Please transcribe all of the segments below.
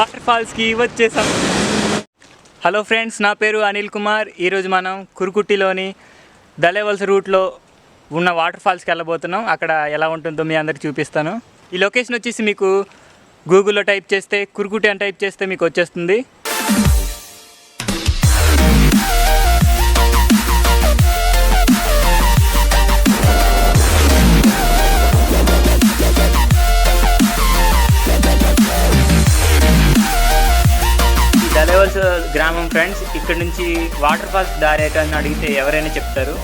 Water ఫాల్స్కి వచ్చేసాం. Hello friends, నా పేరు అనిల్ కుమార్. ఈరోజు మనం కురుకుట్టిలోని దలేవల్స్ రూట్లో ఉన్న వాటర్ ఫాల్స్కి వెళ్ళబోతున్నాం. అక్కడ ఎలా ఉంటుందో మీ అందరికి చూపిస్తాను. ఈ లొకేషన్ వచ్చేసి మీకు గూగుల్లో టైప్ చేస్తే కురుకుట్టి అని టైప్ చేస్తే మీకు వచ్చేస్తుంది. దలేవల్స్ గ్రామం ఫ్రెండ్స్. ఇక్కడ నుంచి వాటర్ ఫాల్స్ దారి అని అడిగితే ఎవరైనా చెప్తారు.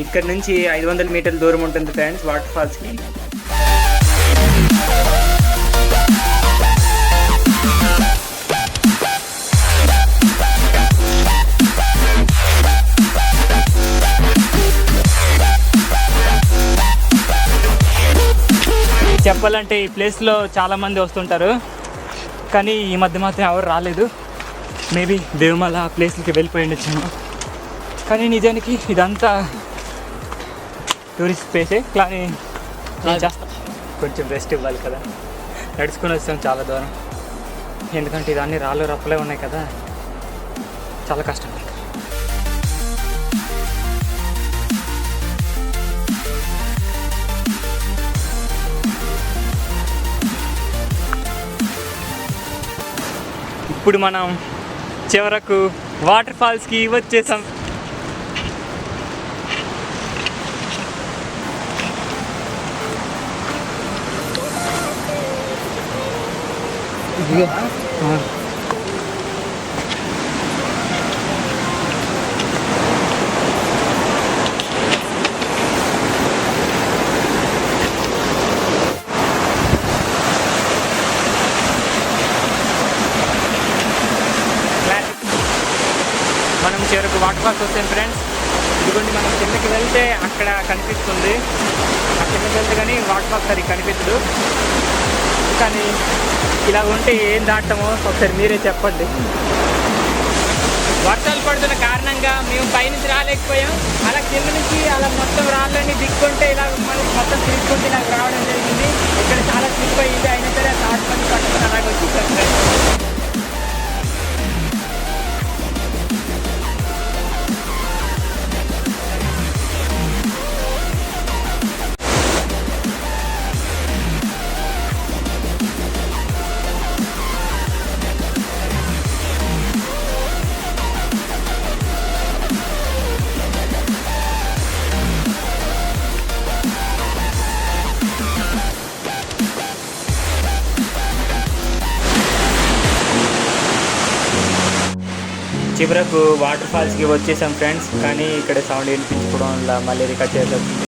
ఇక్కడ నుంచి 500 మీటర్ల దూరం ఉంటుంది ఫ్రెండ్స్ వాటర్ ఫాల్స్కి. చెప్పాలంటే ఈ ప్లేస్లో చాలామంది వస్తుంటారు, కానీ ఈ మధ్య మాత్రం ఎవరు రాలేదు. మేబీ దేవమల ఆ ప్లేస్లకి వెళ్ళిపోయి ఉండొచ్చాము. కానీ నిజానికి ఇదంతా టూరిస్ట్ ప్లేసే. కానీ కొంచెం రెస్ట్ ఇవ్వాలి కదా, నడుచుకొని వస్తాం చాలా దూరం. ఎందుకంటే ఇదన్నీ రాళ్ళు రప్పలే ఉన్నాయి కదా, చాలా కష్టం. ఇప్పుడు మనం చివరకు వాటర్ ఫాల్స్కి వచ్చేసాం. మనం చివరకు వాటర్ ఫాల్స్ వచ్చాం ఫ్రెండ్స్. ఇదిగోండి, మనం కిందకి వెళ్తే అక్కడ కనిపిస్తుంది. ఆ కిందకి వెళ్తే కానీ వాటర్ ఫాల్స్ సరిగ్గా కనిపించదు. కానీ ఇలా ఉంటే ఏం దాటమో ఒకసారి మీరే చెప్పండి. వర్షాలు పడుతున్న కారణంగా మేము పైనుంచి రాలేకపోయాం. అలా కింద నుంచి అలా మొత్తం రాళ్ళని దిక్కుంటే ఇలా మనకి మొత్తం తిరుగుకుంటే ఇలా రావడం జరిగింది. ఇక్కడ చాలా స్లిప్ అయ్యింది. అయినా సరే థాట్ పని పట్టుకుని అలాగే వచ్చేసాం. చివరకు వాటర్ ఫాల్స్కి వచ్చేసాం ఫ్రెండ్స్. కానీ ఇక్కడ సౌండ్ వినిపించుకోవడం వల్ల మళ్ళీ రికార్డ్ చేయాల్సి